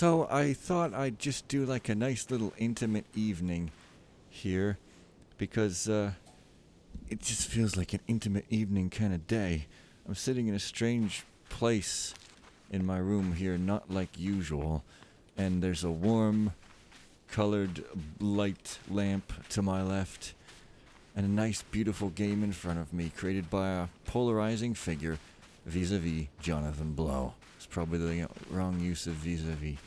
So I thought I'd just do like a nice little intimate evening here because it just feels like an intimate evening kind of day. I'm sitting in a strange place in my room here, not like usual, and there's a warm colored light lamp to my left and a nice beautiful game in front of me created by a polarizing figure vis-a-vis Jonathan Blow. It's probably the wrong use of vis-a-vis.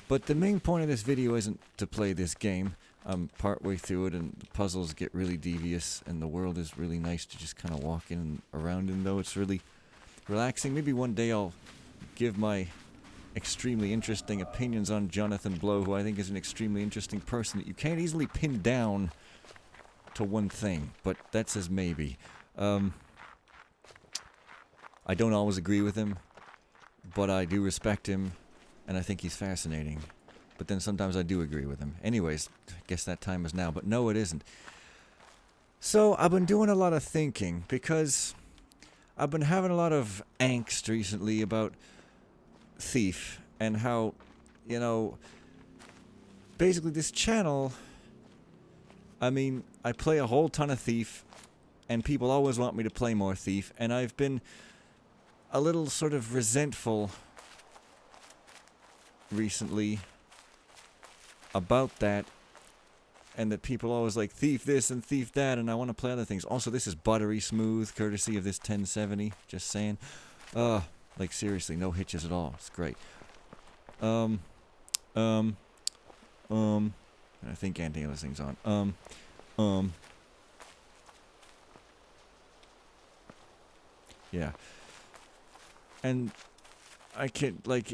But the main point of this video isn't to play this game. I'm partway through it and the puzzles get really devious and the world is really nice to just kind of walk in and around in, though it's really relaxing. Maybe one day I'll give my extremely interesting opinions on Jonathan Blow, who I think is an extremely interesting person that you can't easily pin down to one thing, but that says maybe. I don't always agree with him, but I do respect him, and I think he's fascinating. But then sometimes I do agree with him. Anyways, I guess that time is now, but no, it isn't. So, I've been doing a lot of thinking, because I've been having a lot of angst recently about Thief, and how, you know, basically this channel, I mean, I play a whole ton of Thief, and people always want me to play more Thief, and I've been a little sort of resentful recently about that, and that people always like Thief this and Thief that, and I want to play other things. Also, this is buttery smooth, courtesy of this 1070, just saying. Like seriously, no hitches at all. It's great. I think anti-aliasing's on. Yeah. And I can, like,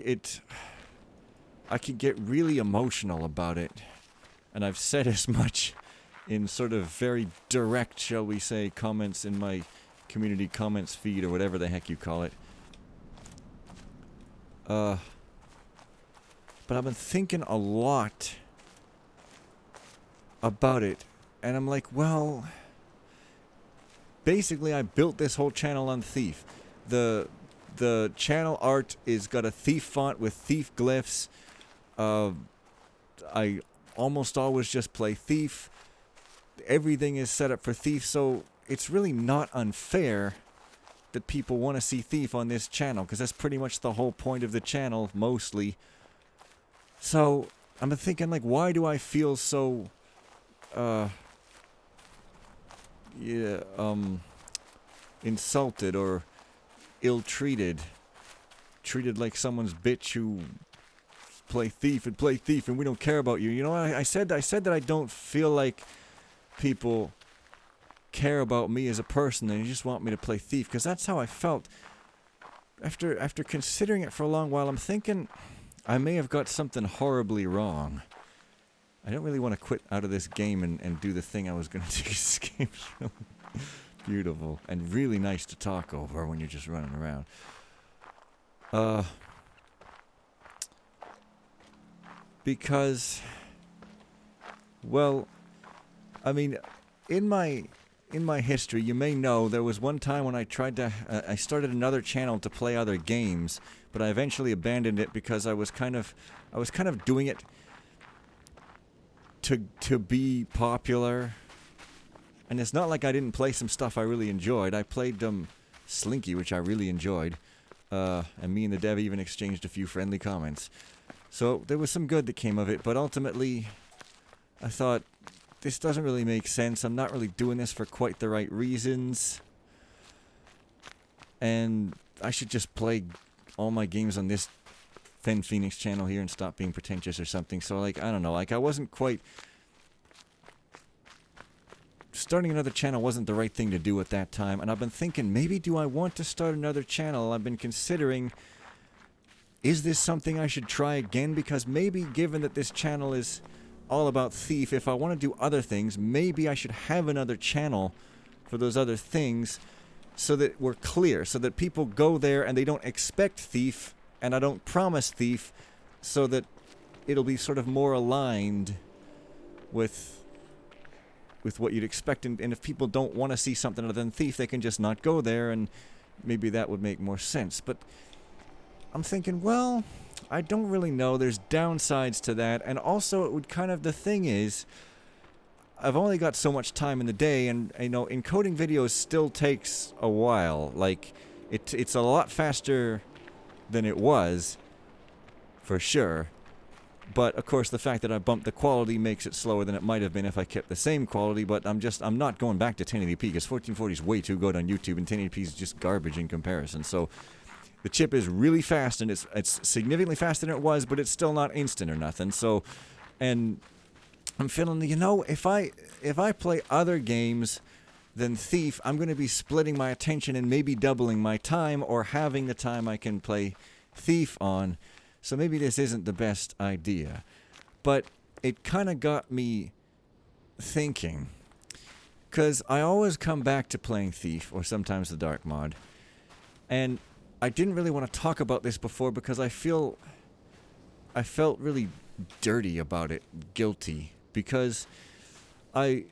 I can get really emotional about it. And I've said as much in sort of very direct, shall we say, comments in my community comments feed, or whatever the heck you call it. But I've been thinking a lot about it, and I'm like, well, basically I built this whole channel on Thief. The channel art is got a Thief font with Thief glyphs. I almost always just play Thief. Everything is set up for Thief, so it's really not unfair that people want to see Thief on this channel, because that's pretty much the whole point of the channel, mostly. So, I'm thinking, like, why do I feel so, insulted or ill-treated? Treated like someone's bitch who play Thief and we don't care about you. You know, I said that I don't feel like people care about me as a person, and you just want me to play Thief, because that's how I felt. After considering it for a long while, I'm thinking I may have got something horribly wrong. I don't really want to quit out of this game and do the thing I was going to do. This game's really beautiful and really nice to talk over when you're just running around. Because, well, I mean, in my history, you may know there was one time when I tried to, I started another channel to play other games, but I eventually abandoned it because I was kind of doing it to be popular. And it's not like I didn't play some stuff I really enjoyed. I played Slinky, which I really enjoyed, and me and the dev even exchanged a few friendly comments. So there was some good that came of it, but ultimately I thought, this doesn't really make sense. I'm not really doing this for quite the right reasons. And I should just play all my games on this FenPhoenix channel here and stop being pretentious or something. So, like, I don't know. Like, I wasn't quite... Starting another channel wasn't the right thing to do at that time. And I've been thinking, maybe do I want to start another channel? I've been considering, is this something I should try again? Because maybe, given that this channel is all about Thief, if I want to do other things, maybe I should have another channel for those other things, so that we're clear, so that people go there and they don't expect Thief, and I don't promise Thief, so that it'll be sort of more aligned with what you'd expect. And if people don't want to see something other than Thief, they can just not go there, and maybe that would make more sense. But I'm thinking, well, I don't really know. There's downsides to that. And also, it would kind of, the thing is, I've only got so much time in the day, and encoding videos still takes a while. Like, it's a lot faster than it was, for sure. But of course, the fact that I bumped the quality makes it slower than it might have been if I kept the same quality. But I'm not going back to 1080p because 1440 is way too good on YouTube, and 1080p is just garbage in comparison. So the chip is really fast, and it's significantly faster than it was, but it's still not instant or nothing. So, and I'm feeling, if I play other games than Thief, I'm going to be splitting my attention and maybe doubling my time, or having the time I can play Thief on. So maybe this isn't the best idea. But it kind of got me thinking, because I always come back to playing Thief, or sometimes the Dark Mod, and I didn't really want to talk about this before because I felt really dirty about it, guilty, because I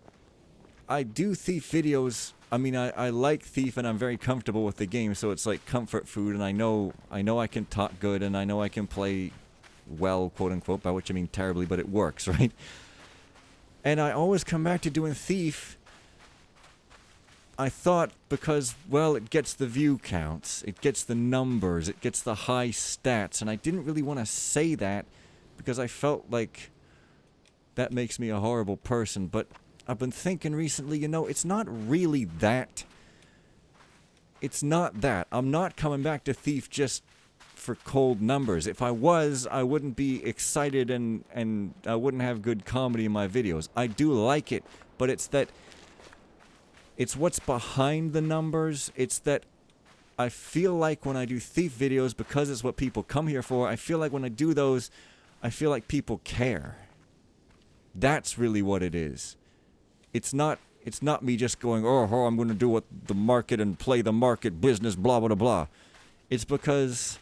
do Thief videos. I mean, I like Thief, and I'm very comfortable with the game, so it's like comfort food, and I know I can talk good, and I know I can play well, quote unquote, by which I mean terribly, but it works, right? And I always come back to doing Thief, I thought, because, well, it gets the view counts, it gets the numbers, it gets the high stats, and I didn't really want to say that because I felt like that makes me a horrible person, but I've been thinking recently, it's not really that. It's not that. I'm not coming back to Thief just for cold numbers. If I was, I wouldn't be excited, and I wouldn't have good comedy in my videos. I do like it, but it's what's behind the numbers. It's that I feel like when I do Thief videos, because it's what people come here for, I feel like when I do those, I feel like people care. That's really what it is. It's not me just going, oh, I'm going to do what the market and play the market business, blah, blah, blah. It's because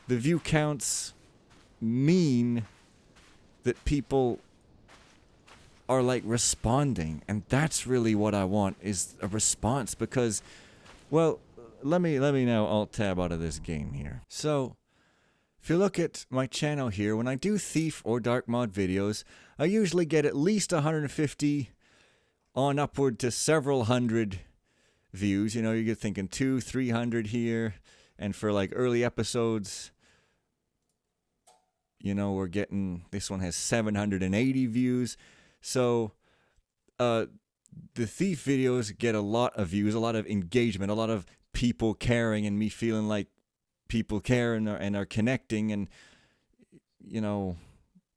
the view counts mean that people are like responding, and that's really what I want, is a response. Because, well, let me now alt tab out of this game here. So if you look at my channel here, when I do Thief or Dark Mod videos, I usually get at least 150 on upward to several hundred views. You're thinking 200-300 here, and for like early episodes, we're getting, this one has 780 views. So the Thief videos get a lot of views, a lot of engagement, a lot of people caring, and me feeling like people care and are connecting, and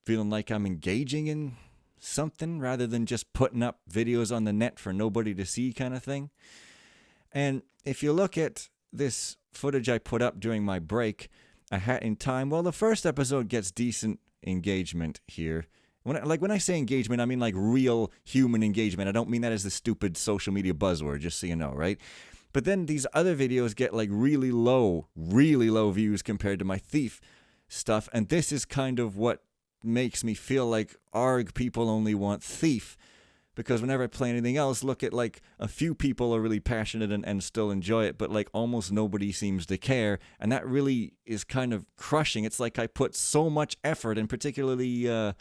feeling like I'm engaging in something rather than just putting up videos on the net for nobody to see, kind of thing. And if you look at this footage I put up during my break, A Hat in Time, well, the first episode gets decent engagement here. When I say engagement, I mean like real human engagement. I don't mean that as the stupid social media buzzword, just so you know, right? But then these other videos get like really low views compared to my Thief stuff, and this is kind of what makes me feel like, arg, people only want Thief. Because whenever I play anything else, look at like a few people are really passionate and still enjoy it, but like almost nobody seems to care, and that really is kind of crushing. It's like I put so much effort, and particularly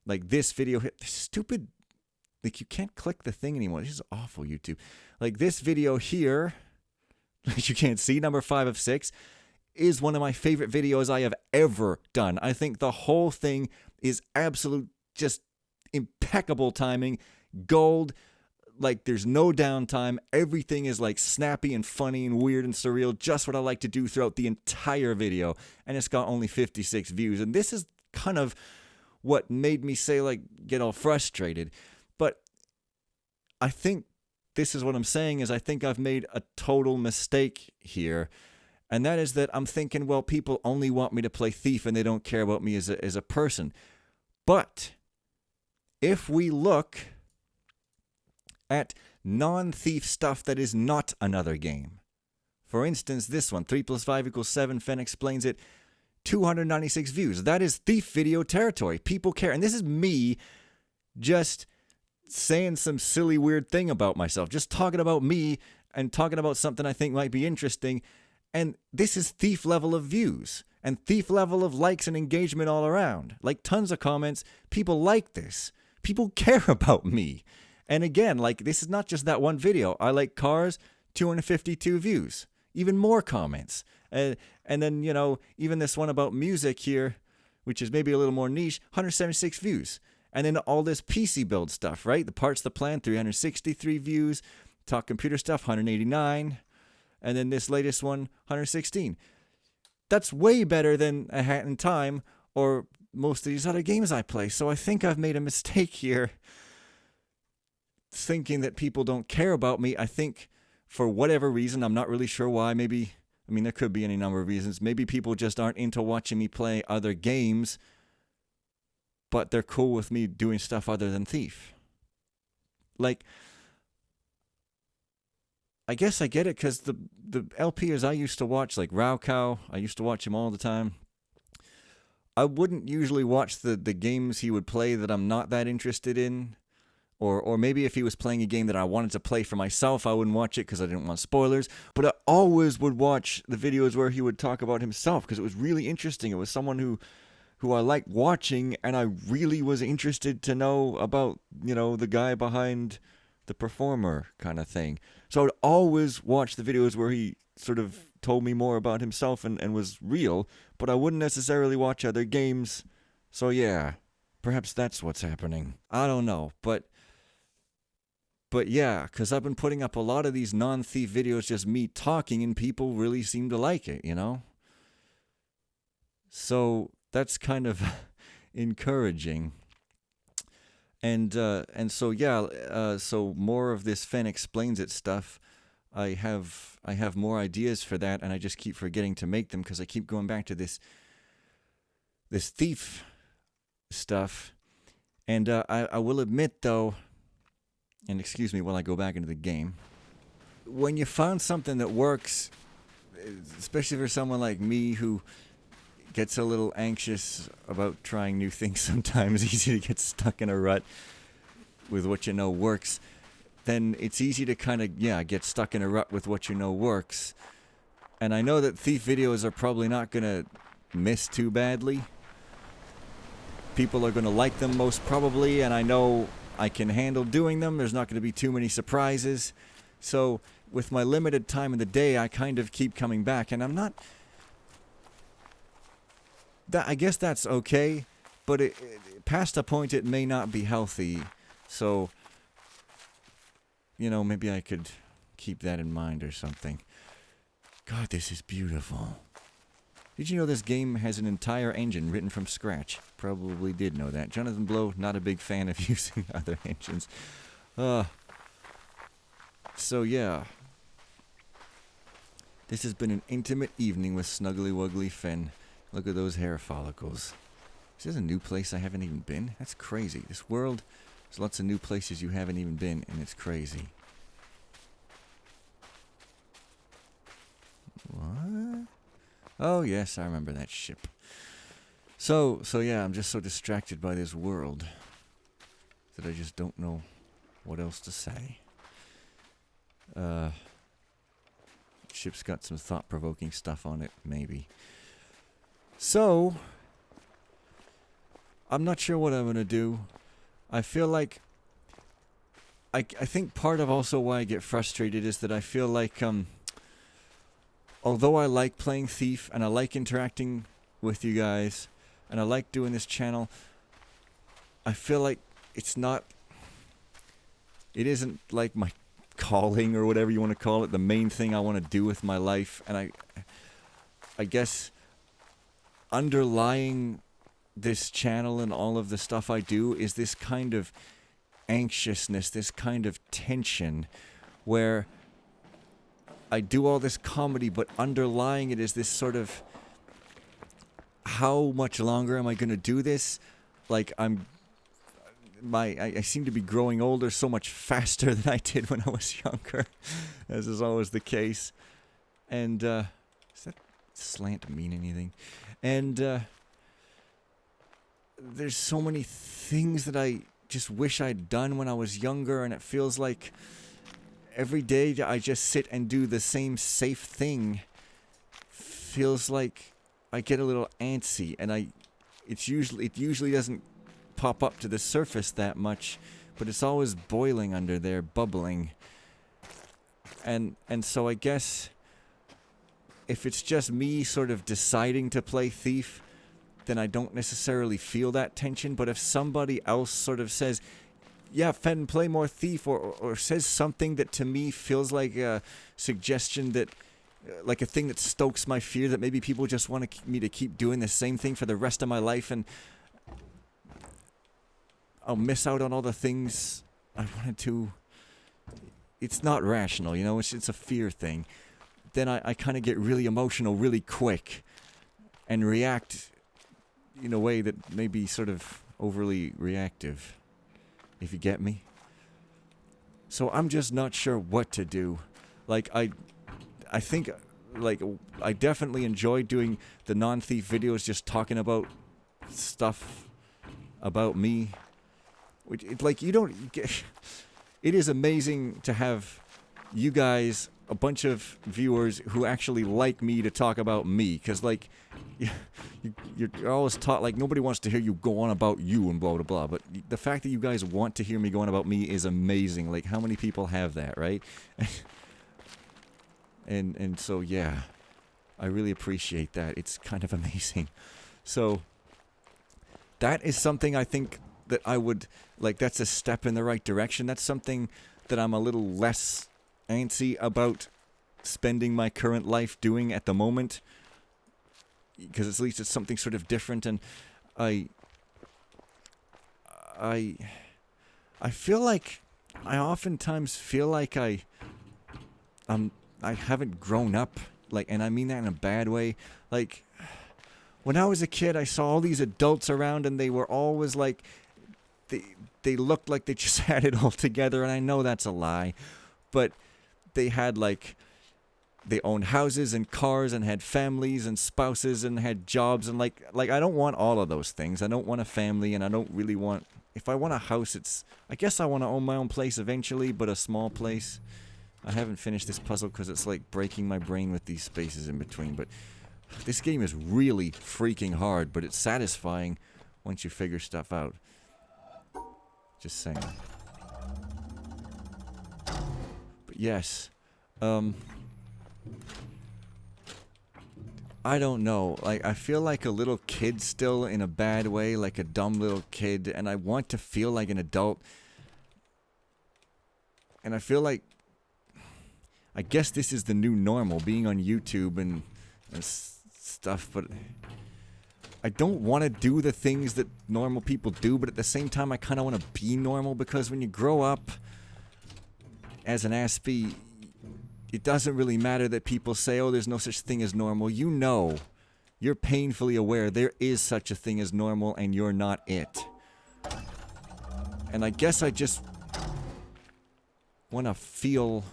like this video, stupid, like you can't click the thing anymore. This is awful, YouTube. Like this video here, which you can't see, number 5 of 6, is one of my favorite videos I have ever done. I think the whole thing is absolute, just impeccable timing, gold. Like there's no downtime. Everything is like snappy and funny and weird and surreal, just what I like to do throughout the entire video. And it's got only 56 views. And this is kind of what made me say, like, get all frustrated. But I think this is what I'm saying, is I think I've made a total mistake here. And that is that I'm thinking, well, people only want me to play Thief and they don't care about me as a person. But if we look at non-Thief stuff that is not another game, for instance, this one, 3 + 5 = 7, Fen explains it, 296 views. That is Thief video territory. People care. And this is me just saying some silly, weird thing about myself, just talking about me and talking about something I think might be interesting. And this is thief level of views and thief level of likes and engagement all around. Like tons of comments. People like this. People care about me. And again, like this is not just that one video. I like cars, 252 views. Even more comments. And then, you know, even this one about music here, which is maybe a little more niche, 176 views. And then all this PC build stuff, right? The parts, the plan, 363 views. Talk computer stuff, 189. And then this latest one, 116. That's way better than A Hat in Time or most of these other games I play. So I think I've made a mistake here thinking that people don't care about me. I think for whatever reason, I'm not really sure why. Maybe, I mean, there could be any number of reasons. Maybe people just aren't into watching me play other games, but they're cool with me doing stuff other than Thief. Like, I guess I get it because the LPers I used to watch, like Raucow, I used to watch him all the time. I wouldn't usually watch the games he would play that I'm not that interested in. Or maybe if he was playing a game that I wanted to play for myself, I wouldn't watch it because I didn't want spoilers. But I always would watch the videos where he would talk about himself because it was really interesting. It was someone who I liked watching, and I really was interested to know about, you know, the guy behind the performer kind of thing. So I would always watch the videos where he sort of told me more about himself and was real, but I wouldn't necessarily watch other games. So yeah, perhaps that's what's happening. I don't know, but yeah, because I've been putting up a lot of these non-Thief videos, just me talking, and people really seem to like it, you know? So that's kind of encouraging. And so yeah, so more of this Fen Explains It stuff. I have more ideas for that, and I just keep forgetting to make them because I keep going back to this Thief stuff. And I will admit though, and excuse me while I go back into the game, when you found something that works, especially for someone like me who gets a little anxious about trying new things sometimes, easy to get stuck in a rut with what you know works, then it's easy to kind of, get stuck in a rut with what you know works. And I know that Thief videos are probably not going to miss too badly. People are going to like them most probably, and I know I can handle doing them. There's not going to be too many surprises. So with my limited time in the day, I kind of keep coming back, and I'm not... I guess that's okay, but past a point it may not be healthy. So, you know, maybe I could keep that in mind or something. God, this is beautiful. Did you know this game has an entire engine written from scratch? Probably did know that. Jonathan Blow, not a big fan of using other engines. So yeah. This has been an intimate evening with Snuggly Wuggly Fen. Look at those hair follicles. Is this a new place I haven't even been? That's crazy. This world, there's lots of new places you haven't even been, and it's crazy. What? Oh, yes, I remember that ship. So yeah, I'm just so distracted by this world that I just don't know what else to say. Ship's got some thought-provoking stuff on it, maybe. So, I'm not sure what I'm going to do. I feel like... I think part of also why I get frustrated is that I feel like, although I like playing Thief, and I like interacting with you guys, and I like doing this channel, I feel like it isn't like my calling or whatever you want to call it, the main thing I want to do with my life. And I guess underlying this channel and all of the stuff I do is this kind of anxiousness, this kind of tension where I do all this comedy, but underlying it is this sort of, how much longer am I going to do this? Like I seem to be growing older so much faster than I did when I was younger, as is always the case. And does that slant mean anything? And there's so many things that I just wish I'd done when I was younger, and it feels like every day I just sit and do the same safe thing, feels like I get a little antsy, and it usually doesn't pop up to the surface that much, but it's always boiling under there, bubbling. And so I guess if it's just me sort of deciding to play thief, then I don't necessarily feel that tension. But if somebody else sort of says, yeah, Fen, play more thief, or says something that to me feels like a suggestion that, like a thing that stokes my fear that maybe people just want me to keep doing the same thing for the rest of my life, and I'll miss out on all the things I wanted to. It's not rational, you know, it's a fear thing. Then I kind of get really emotional really quick and react in a way that may be sort of overly reactive, if you get me. So I'm just not sure what to do. Like, I think, like, I definitely enjoy doing the non-thief videos, just talking about stuff about me. Which, like, you don't get... It is amazing to have you guys, a bunch of viewers who actually like me to talk about me. Because, like, you're always taught, like, nobody wants to hear you go on about you and blah, blah, blah. But the fact that you guys want to hear me go on about me is amazing. Like, how many people have that, right? And so, yeah, I really appreciate that. It's kind of amazing. So, that is something I think that I would, like, that's a step in the right direction. That's something that I'm a little less antsy about spending my current life doing at the moment. Because at least it's something sort of different, and I feel like, I oftentimes feel like I haven't grown up, like, and I mean that in a bad way. Like, when I was a kid, I saw all these adults around, and they were always like, they looked like they just had it all together, and I know that's a lie, but they had, like, they owned houses and cars and had families and spouses and had jobs, and like I don't want all of those things. I don't want a family, and I don't really want, if I want a house, I guess I want to own my own place eventually, but a small place. I haven't finished this puzzle because it's like breaking my brain with these spaces in between, but this game is really freaking hard, but it's satisfying once you figure stuff out. Just saying. But yes, I don't know, like, I feel like a little kid still in a bad way, like a dumb little kid, and I want to feel like an adult. And I feel like, I guess this is the new normal, being on YouTube and stuff, but I don't want to do the things that normal people do, but at the same time I kind of want to be normal, because when you grow up as an aspie, it doesn't really matter that people say, oh, there's no such thing as normal. You know, you're painfully aware there is such a thing as normal, and you're not it. And I guess I just want to feel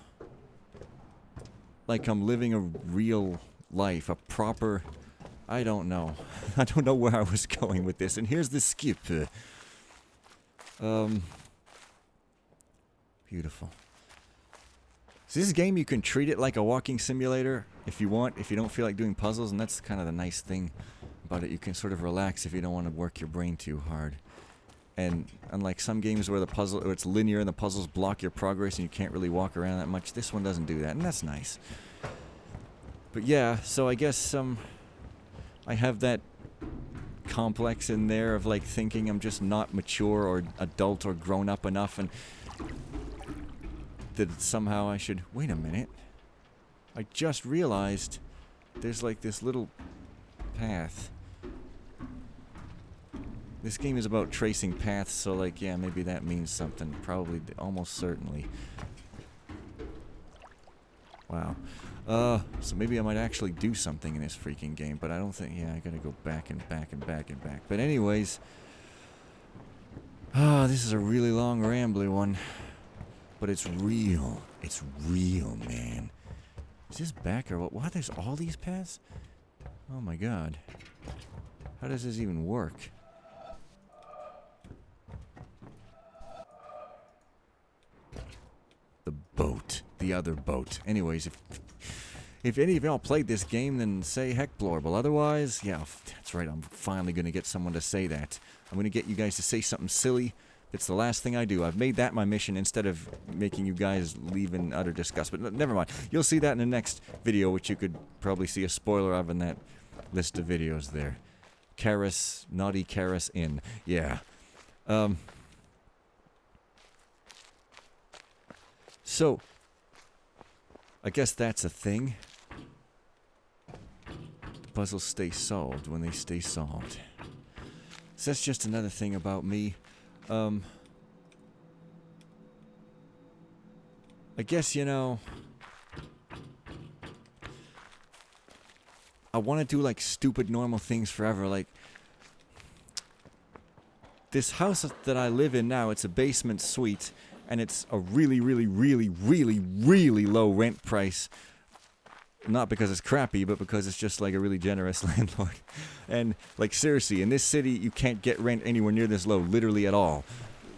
like I'm living a real life, a proper... I don't know. I don't know where I was going with this. And here's the skip. Beautiful. So this game, you can treat it like a walking simulator if you want, if you don't feel like doing puzzles, and that's kind of the nice thing about it. You can sort of relax if you don't want to work your brain too hard. And unlike some games where where it's linear and the puzzles block your progress and you can't really walk around that much, this one doesn't do that, and that's nice. But yeah, so I guess I have that complex in there of, like, thinking I'm just not mature or adult or grown up enough, and that somehow I should... Wait a minute. I just realized there's, like, this little path. This game is about tracing paths, so, like, yeah, maybe that means something. Probably, almost certainly. Wow. So maybe I might actually do something in this freaking game, but I don't think... Yeah, I gotta go back and back and back and back. But anyways... this is a really long, rambly one. But it's real. It's real, man. Is this back or what? What? There's all these paths? Oh my god. How does this even work? The boat. The other boat. Anyways, If any of y'all played this game, then say heck blorble. Otherwise, yeah, that's right, I'm finally going to get someone to say that. I'm going to get you guys to say something silly. It's the last thing I do. I've made that my mission instead of making you guys leave in utter disgust. But never mind. You'll see that in the next video, which you could probably see a spoiler of in that list of videos there. Karis, naughty Karis in. Yeah. So, I guess that's a thing. The puzzles stay solved when they stay solved. So that's just another thing about me. I guess, you know, I want to do, like, stupid normal things forever. Like, this house that I live in now, it's a basement suite, and it's a really, really, really, really, really low rent price. Not because it's crappy, but because it's just, like, a really generous landlord. And, like, seriously, in this city, you can't get rent anywhere near this low, literally at all.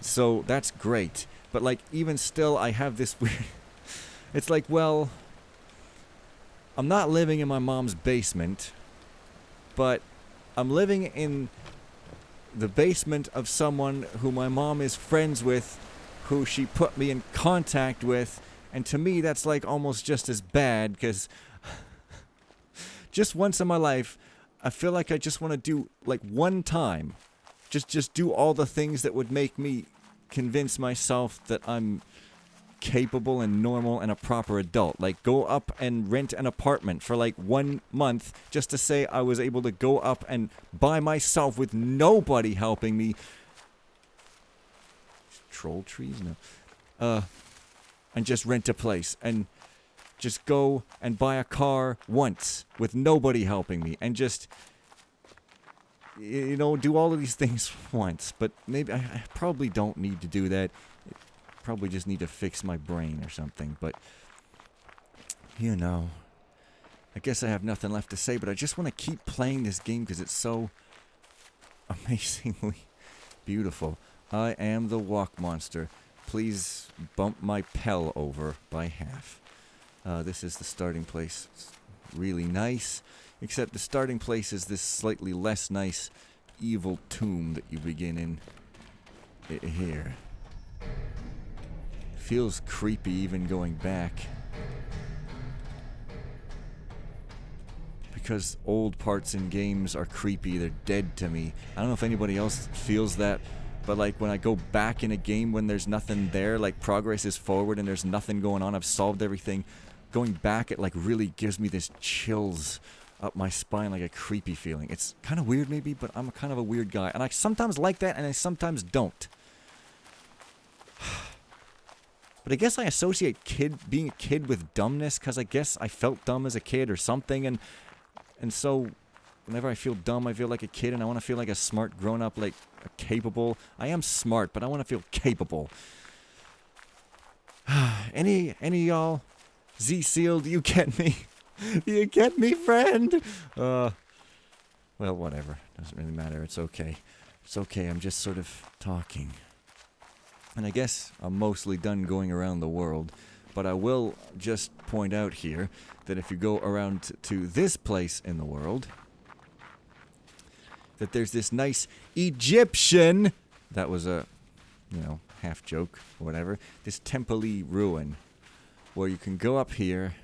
So, that's great. But, like, even still, I have this weird... It's like, well... I'm not living in my mom's basement, but I'm living in the basement of someone who my mom is friends with, who she put me in contact with, and to me, that's, like, almost just as bad, because... just once in my life, I feel like I just want to do, like, one time, just do all the things that would make me convince myself that I'm capable and normal and a proper adult. Like, go up and rent an apartment for, like, 1 month just to say I was able to go up and by myself with nobody helping me. Troll trees? No. And just rent a place and just go and buy a car once with nobody helping me and just, you know, do all of these things once. But maybe I probably don't need to do that. I probably just need to fix my brain or something. But, you know, I guess I have nothing left to say, but I just want to keep playing this game because it's so amazingly beautiful. I am the walk monster. Please bump my Pell over by half. This is the starting place. It's really nice, except the starting place is this slightly less nice evil tomb that you begin in here. Feels creepy even going back. Because old parts in games are creepy, they're dead to me. I don't know if anybody else feels that, but like when I go back in a game when there's nothing there, like progress is forward and there's nothing going on, I've solved everything. Going back, it like really gives me this chills up my spine, like a creepy feeling. It's kind of weird maybe, but I'm kind of a weird guy. And I sometimes like that and I sometimes don't. But I guess I associate being a kid with dumbness, because I guess I felt dumb as a kid or something, and so whenever I feel dumb, I feel like a kid, and I want to feel like a smart grown-up, like capable. I am smart, but I want to feel capable. Any y'all? Z-Seal, do you get me? Do you get me, friend? Well, whatever. Doesn't really matter. It's okay. It's okay. I'm just sort of talking. And I guess I'm mostly done going around the world, but I will just point out here that if you go around to this place in the world, that there's this nice Egyptian, that was a, you know, half joke or whatever, this temple-y ruin, where you can go up here,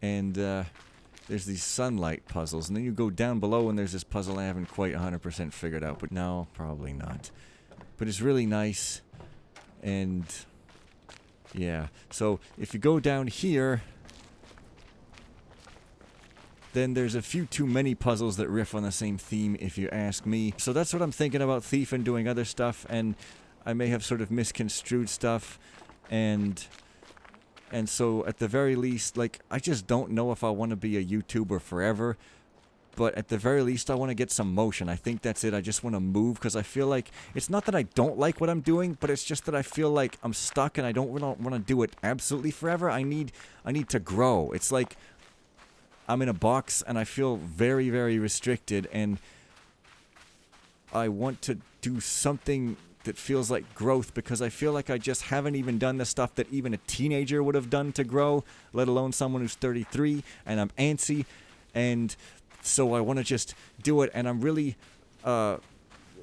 and there's these sunlight puzzles, and then you go down below and there's this puzzle I haven't quite 100% figured out, but no, probably not. But it's really nice, and yeah. So if you go down here, then there's a few too many puzzles that riff on the same theme, if you ask me. So that's what I'm thinking about Thief and doing other stuff, and I may have sort of misconstrued stuff, and so at the very least, like, I just don't know if I want to be a YouTuber forever. But at the very least, I want to get some motion. I think that's it. I just want to move because I feel like it's not that I don't like what I'm doing, but it's just that I feel like I'm stuck and I don't want to do it absolutely forever. I need to grow. It's like I'm in a box and I feel very, very restricted, and I want to do something that feels like growth, because I feel like I just haven't even done the stuff that even a teenager would have done to grow, let alone someone who's 33, and I'm antsy, and so I want to just do it, and I'm really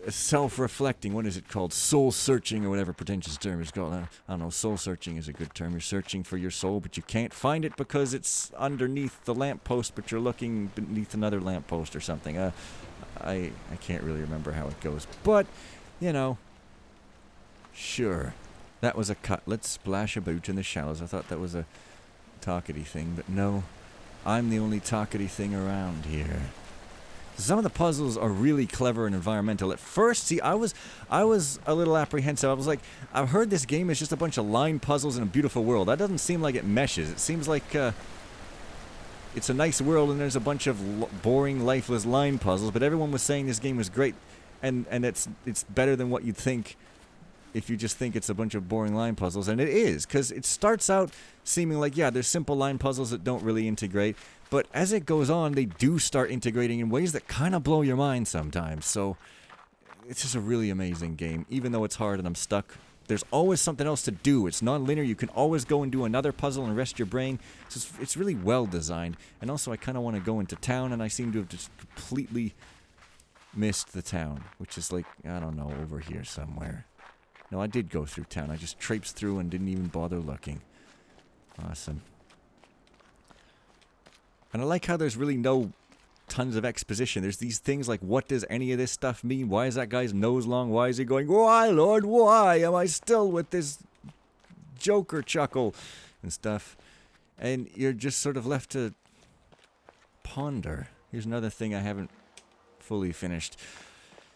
self-reflecting. What is it called? Soul-searching, or whatever pretentious term is called. I don't know. Soul-searching is a good term. You're searching for your soul, but you can't find it because it's underneath the lamppost, but you're looking beneath another lamppost or something. I can't really remember how it goes. But, you know, sure. That was a cut. Let's splash about in the shallows. I thought that was a talkity thing, but no. I'm the only talkity thing around here. Some of the puzzles are really clever and environmental. At first, see, I was a little apprehensive. I was like, I've heard this game is just a bunch of line puzzles in a beautiful world. That doesn't seem like it meshes. It seems like it's a nice world and there's a bunch of boring, lifeless line puzzles. But everyone was saying this game was great, and it's better than what you'd think if you just think it's a bunch of boring line puzzles. And it is, because it starts out seeming like, yeah, there's simple line puzzles that don't really integrate. But as it goes on, they do start integrating in ways that kind of blow your mind sometimes. So it's just a really amazing game. Even though it's hard and I'm stuck, there's always something else to do. It's non-linear. You can always go and do another puzzle and rest your brain. It's really well designed. And also, I kind of want to go into town, and I seem to have just completely missed the town, which is like, I don't know, over here somewhere. No, I did go through town. I just traipsed through and didn't even bother looking. Awesome. And I like how there's really no tons of exposition. There's these things like, what does any of this stuff mean? Why is that guy's nose long? Why is he going, why, Lord, why am I still with this Joker chuckle and stuff? And you're just sort of left to ponder. Here's another thing I haven't fully finished.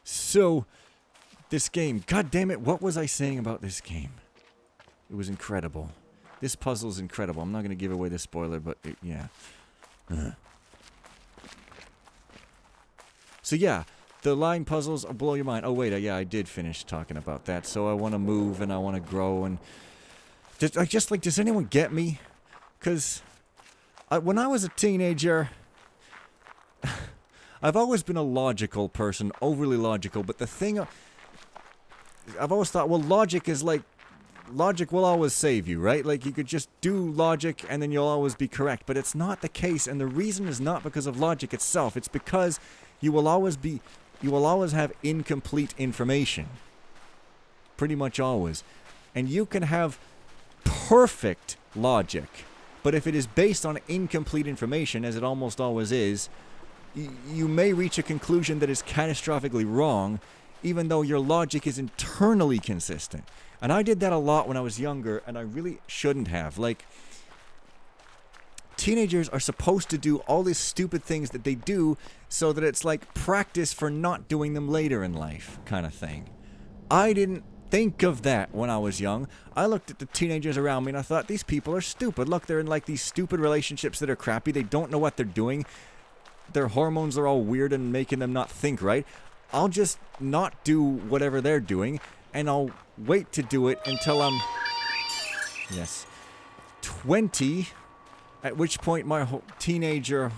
So, this game, god damn it, what was I saying about this game? It was incredible. This puzzle's incredible. I'm not going to give away the spoiler, but yeah. So yeah, the line puzzles will blow your mind. Oh wait, yeah, I did finish talking about that. So I want to move and I want to grow, and does anyone get me? Because when I was a teenager, I've always been a logical person, overly logical. But the thing, I've always thought, well, logic will always save you, right? Like, you could just do logic and then you'll always be correct. But it's not the case, and the reason is not because of logic itself. It's because you will always have incomplete information. Pretty much always. And you can have perfect logic, but if it is based on incomplete information, as it almost always is, you may reach a conclusion that is catastrophically wrong, even though your logic is internally consistent. And I did that a lot when I was younger, and I really shouldn't have. Like, teenagers are supposed to do all these stupid things that they do so that it's like practice for not doing them later in life, kind of thing. I didn't think of that when I was young. I looked at the teenagers around me and I thought, these people are stupid. Look, they're in like these stupid relationships that are crappy. They don't know what they're doing. Their hormones are all weird and making them not think right. I'll just not do whatever they're doing, and I'll wait to do it until I'm 20, at which point my whole teenager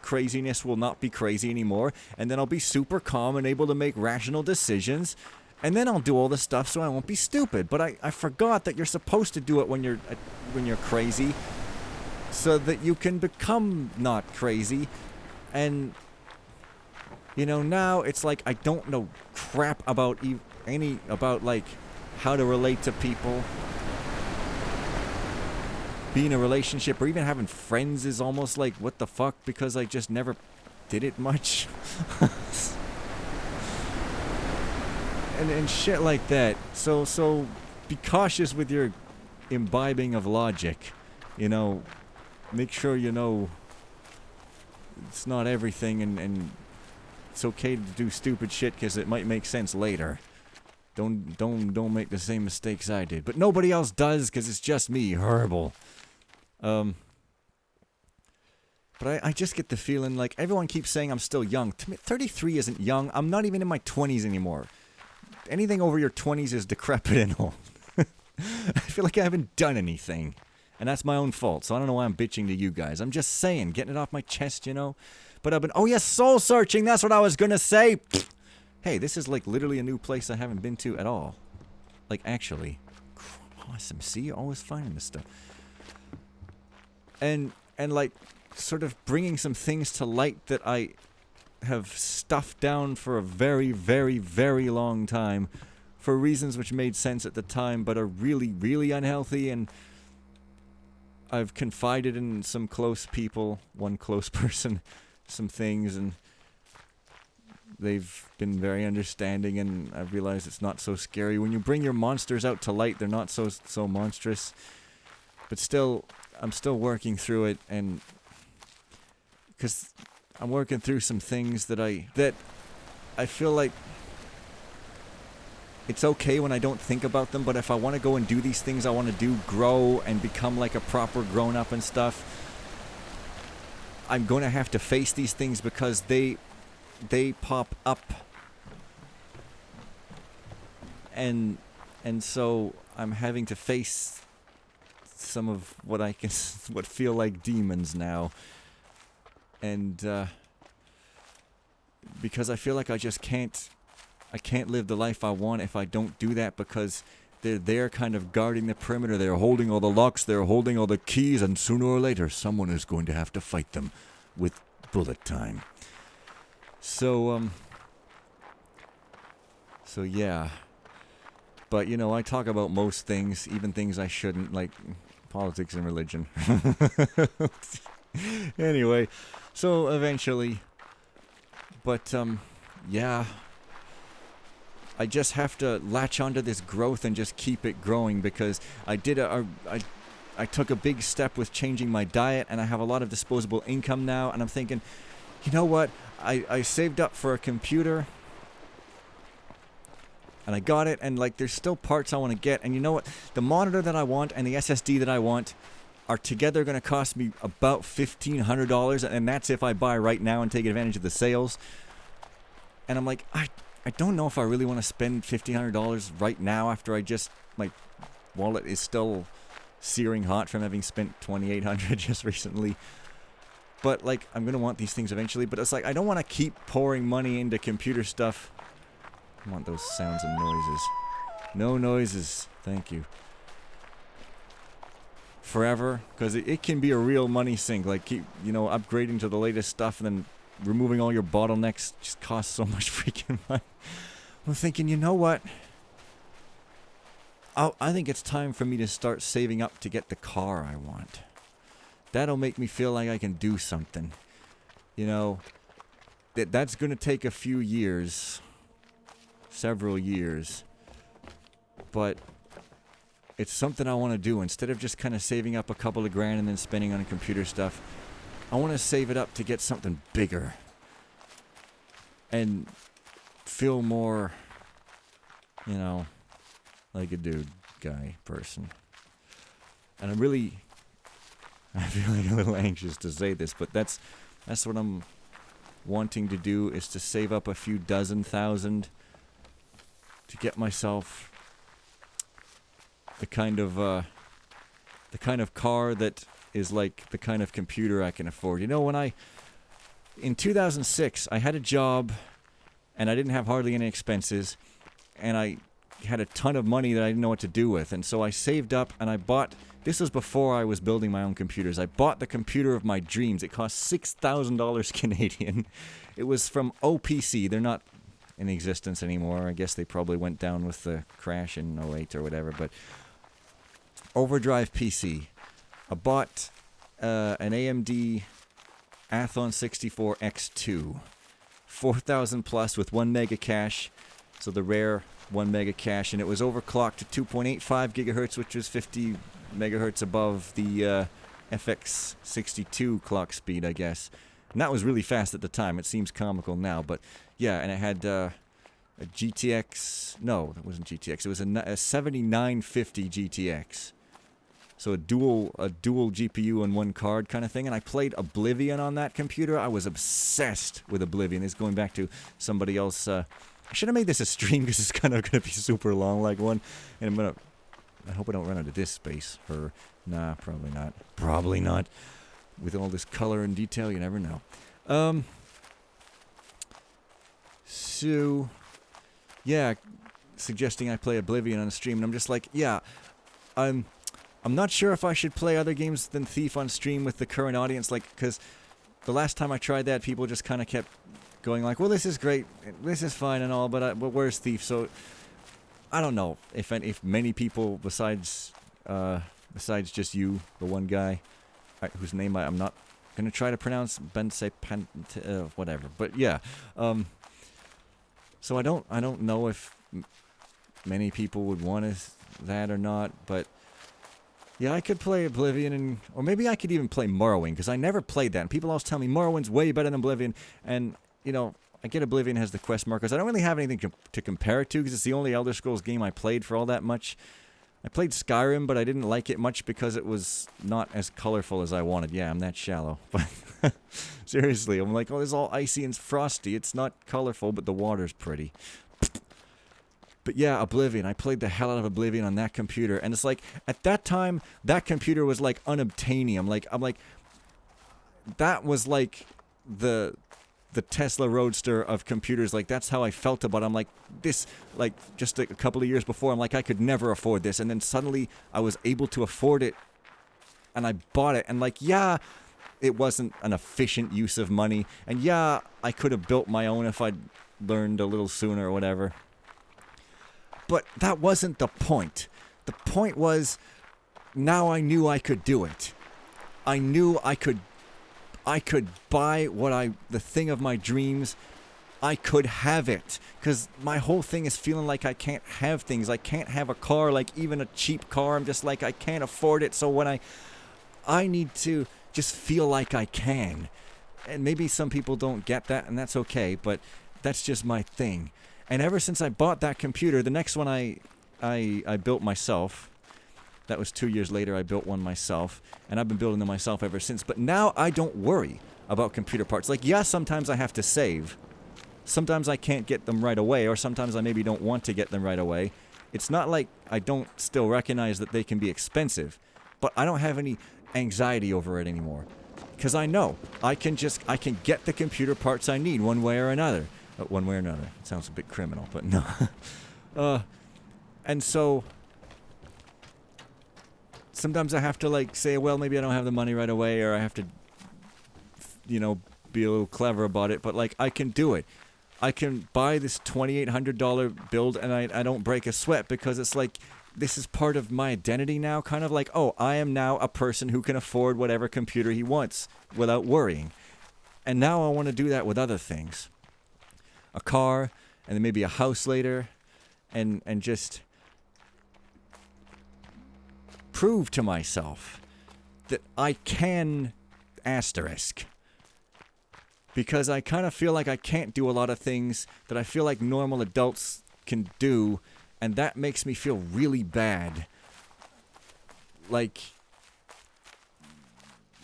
craziness will not be crazy anymore, and then I'll be super calm and able to make rational decisions, and then I'll do all the stuff so I won't be stupid. But I forgot that you're supposed to do it when you're crazy, so that you can become not crazy. And you know, now it's like I don't know crap about like how to relate to people. Being in a relationship or even having friends is almost like, what the fuck, because I just never did it much. and shit like that. So be cautious with your imbibing of logic. You know, make sure you know it's not everything, and it's okay to do stupid shit because it might make sense later. Don't make the same mistakes I did. But nobody else does, because it's just me. Horrible. But I just get the feeling like everyone keeps saying I'm still young. To me, 33 isn't young. I'm not even in my 20s anymore. Anything over your 20s is decrepit and old. I feel like I haven't done anything. And that's my own fault, so I don't know why I'm bitching to you guys. I'm just saying, getting it off my chest, you know? But I've been, oh yes, soul searching, that's what I was gonna say. Hey, this is like literally a new place I haven't been to at all. Like, actually. Awesome. See, always finding this stuff. And like, sort of bringing some things to light that I have stuffed down for a very, very, very long time for reasons which made sense at the time but are really, really unhealthy. And I've confided in some close people, one close person, some things, and they've been very understanding, and I've realized it's not so scary. When you bring your monsters out to light, they're not so monstrous. But still, I'm still working through it, and because I'm working through some things that I feel like it's okay when I don't think about them, but if I want to go and do these things I want to do, grow and become like a proper grown-up and stuff, I'm going to have to face these things because they pop up. And so I'm having to face some of what what feel like demons now. And because I feel like I can't live the life I want if I don't do that, because they're there kind of guarding the perimeter. They're holding all the locks, they're holding all the keys, and sooner or later someone is going to have to fight them with bullet time. So yeah. But, you know, I talk about most things, even things I shouldn't, like politics and religion. Anyway, so eventually, but, yeah, I just have to latch onto this growth and just keep it growing, because I took a big step with changing my diet, and I have a lot of disposable income now, and I'm thinking, you know what, I saved up for a computer, and I got it, and like there's still parts I want to get, and you know what, the monitor that I want and the SSD that I want are together going to cost me about $1,500, and that's if I buy right now and take advantage of the sales. And I'm like, I don't know if I really want to spend $1,500 right now after my wallet is still searing hot from having spent $2,800 just recently. But like, I'm going to want these things eventually, but it's like, I don't want to keep pouring money into computer stuff. I want those sounds and noises. No noises. Thank you. Forever, because it can be a real money sink. Like, keep, you know, upgrading to the latest stuff and then removing all your bottlenecks just costs so much freaking money. I'm thinking, you know what? I think it's time for me to start saving up to get the car I want. That'll make me feel like I can do something. You know, that's going to take a few years. Several years. But it's something I want to do. Instead of just kind of saving up a couple of grand and then spending on computer stuff, I want to save it up to get something bigger. And feel more, you know, like a dude, guy, person. And I feel like a little anxious to say this, but that's what I'm wanting to do, is to save up a few dozen thousand to get myself the kind of car that is like the kind of computer I can afford. You know, in 2006, I had a job and I didn't have hardly any expenses, and I had a ton of money that I didn't know what to do with, and so I saved up and I bought, this was before I was building my own computers, I bought the computer of my dreams. It cost $6,000 Canadian. It was from OPC. They're not in existence anymore. I guess they probably went down with the crash in '08 or whatever, but Overdrive PC. I bought an AMD Athon 64 X2, 4,000 plus with 1 mega cache, so the rare 1 mega cache, and it was overclocked to 2.85 gigahertz, which was 50 megahertz above the FX62 clock speed, I guess. And that was really fast at the time. It seems comical now, but yeah, and it had a GTX. No, that wasn't GTX. It was a 7950 GTX. So a dual GPU and one card kind of thing. And I played Oblivion on that computer. I was obsessed with Oblivion. This is going back to somebody else. I should have made this a stream because it's kind of going to be super long, like one. And I hope I don't run out of disk space. Nah, probably not. Probably not. With all this color and detail, you never know. So yeah, suggesting I play Oblivion on stream, and I'm just like, yeah, I'm not sure if I should play other games than Thief on stream with the current audience, like, because the last time I tried that, people just kind of kept going like, well, this is great, this is fine and all, but where's Thief? So I don't know if many people besides just you, the one guy whose name I'm not gonna try to pronounce, whatever. But yeah, so I don't know if many people would want that or not, but yeah, I could play Oblivion, or maybe I could even play Morrowind, because I never played that, and people always tell me Morrowind's way better than Oblivion, and, you know, I get Oblivion has the quest markers. I don't really have anything to compare it to, because it's the only Elder Scrolls game I played for all that much. I played Skyrim, but I didn't like it much because it was not as colorful as I wanted. Yeah, I'm that shallow. But seriously, I'm like, oh, it's all icy and frosty. It's not colorful, but the water's pretty. But yeah, Oblivion. I played the hell out of Oblivion on that computer, and it's like at that time that computer was like unobtainium. I'm like, that was like the Tesla Roadster of computers. Like, that's how I felt about it. I'm like, this, like, just a couple of years before, I'm like, I could never afford this, and then suddenly I was able to afford it, and I bought it, and like, yeah, it wasn't an efficient use of money, and yeah, I could have built my own if I'd learned a little sooner or whatever. But that wasn't the point. The point was, now I knew I could do it. I knew I could buy the thing of my dreams. I could have it. Because my whole thing is feeling like I can't have things. I can't have a car, like even a cheap car. I'm just like, I can't afford it. So when I need to just feel like I can. And maybe some people don't get that, and that's okay, but that's just my thing. And ever since I bought that computer, the next one I built myself. That was 2 years later, I built one myself, and I've been building them myself ever since. But now I don't worry about computer parts. Like, yeah, sometimes I have to save. Sometimes I can't get them right away, or sometimes I maybe don't want to get them right away. It's not like I don't still recognize that they can be expensive, but I don't have any anxiety over it anymore. Because I know I can get the computer parts I need one way or another. One way or another. It sounds a bit criminal, but no. And so sometimes I have to, like, say, well, maybe I don't have the money right away, or I have to, you know, be a little clever about it, but, like, I can do it. I can buy this $2,800 build, and I don't break a sweat, because it's like, this is part of my identity now, kind of like, oh, I am now a person who can afford whatever computer he wants without worrying. And now I want to do that with other things. A car, and then maybe a house later, and just prove to myself that I can asterisk. Because I kind of feel like I can't do a lot of things that I feel like normal adults can do, and that makes me feel really bad. Like,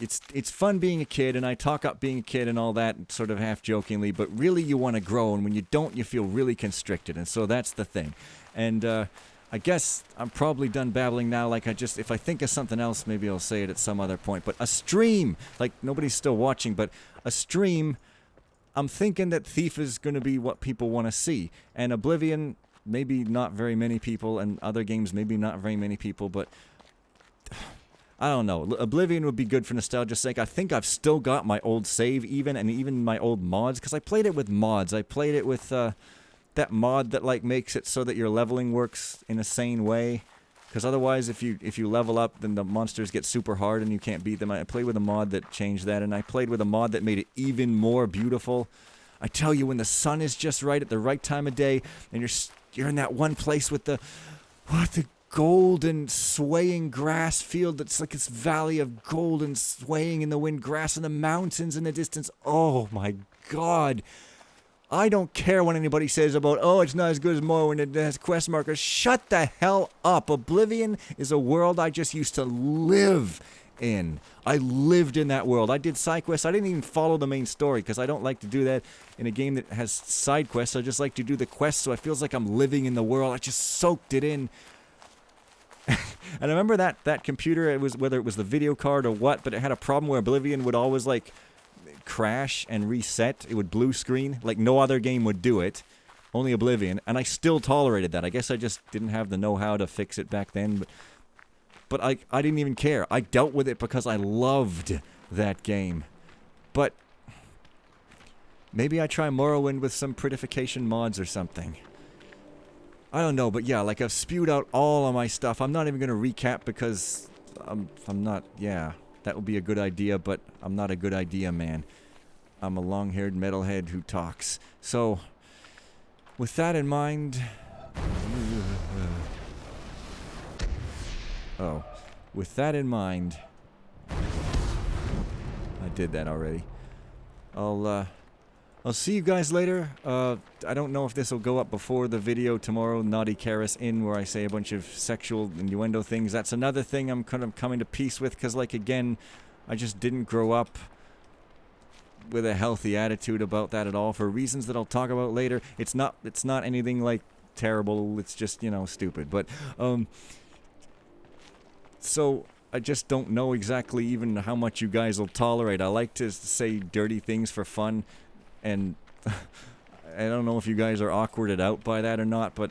it's fun being a kid, and I talk up being a kid and all that, sort of half-jokingly, but really you want to grow, and when you don't, you feel really constricted, and so that's the thing. And I guess I'm probably done babbling now. Like, if I think of something else, maybe I'll say it at some other point. But a stream! Like, nobody's still watching, but a stream, I'm thinking that Thief is going to be what people want to see. And Oblivion, maybe not very many people, and other games, maybe not very many people, but I don't know. Oblivion would be good for nostalgia's sake. I think I've still got my old save and even my old mods, because I played it with mods. I played it with that mod that, like, makes it so that your leveling works in a sane way. Because otherwise, if you level up, then the monsters get super hard and you can't beat them. I played with a mod that changed that, and I played with a mod that made it even more beautiful. I tell you, when the sun is just right at the right time of day, and you're in that one place with the golden swaying grass field that's like this valley of golden swaying in the wind grass, and the mountains in the distance. Oh my God. I don't care what anybody says about, oh, it's not as good as Morrowind, it has quest markers. Shut the hell up. Oblivion is a world I just used to live in. I lived in that world. I did side quests. I didn't even follow the main story, because I don't like to do that in a game that has side quests. I just like to do the quests, so it feels like I'm living in the world. I just soaked it in. And I remember that computer, it was, whether it was the video card or what, but it had a problem where Oblivion would always, like, crash and reset. It would blue screen. Like, no other game would do it. only oblivion, and I still tolerated that. I guess I just didn't have the know-how to fix it back then, but I didn't even care. I dealt with it because I loved that game. But maybe I try Morrowind with some prettification mods or something. I don't know, but yeah, like I've spewed out all of my stuff. I'm not even going to recap because I'm not, yeah, that would be a good idea, but I'm not a good idea man. I'm a long-haired metalhead who talks. So, with that in mind... Oh. With that in mind... I did that already. I'll see you guys later. I don't know if this will go up before the video tomorrow, Naughty Karis In, where I say a bunch of sexual innuendo things. That's another thing I'm kind of coming to peace with, because, like, again, I just didn't grow up with a healthy attitude about that at all, for reasons that I'll talk about later. It's not anything, like, terrible. It's just, you know, stupid. But, so... I just don't know exactly even how much you guys will tolerate. I like to say dirty things for fun, and I don't know if you guys are awkwarded out by that or not, but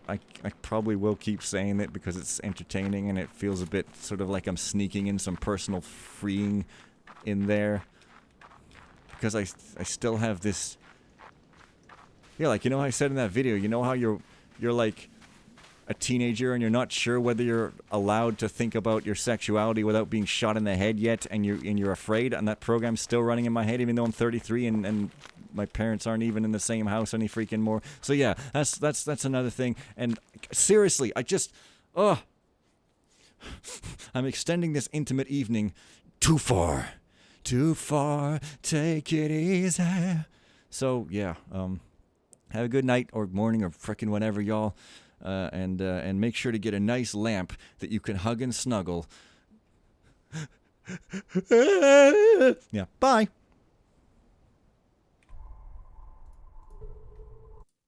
I probably will keep saying it because it's entertaining and it feels a bit sort of like I'm sneaking in some personal freeing in there. Because I still have this... Yeah, like, you know how I said in that video, you know how you're like... a teenager and you're not sure whether you're allowed to think about your sexuality without being shot in the head yet, and you're afraid, and that program's still running in my head even though I'm 33 and my parents aren't even in the same house any freaking more. So yeah, that's another thing. And seriously, I'm extending this intimate evening too far, take it easy. So yeah, have a good night or morning or frickin' whatever, y'all. And make sure to get a nice lamp that you can hug and snuggle. Yeah, bye.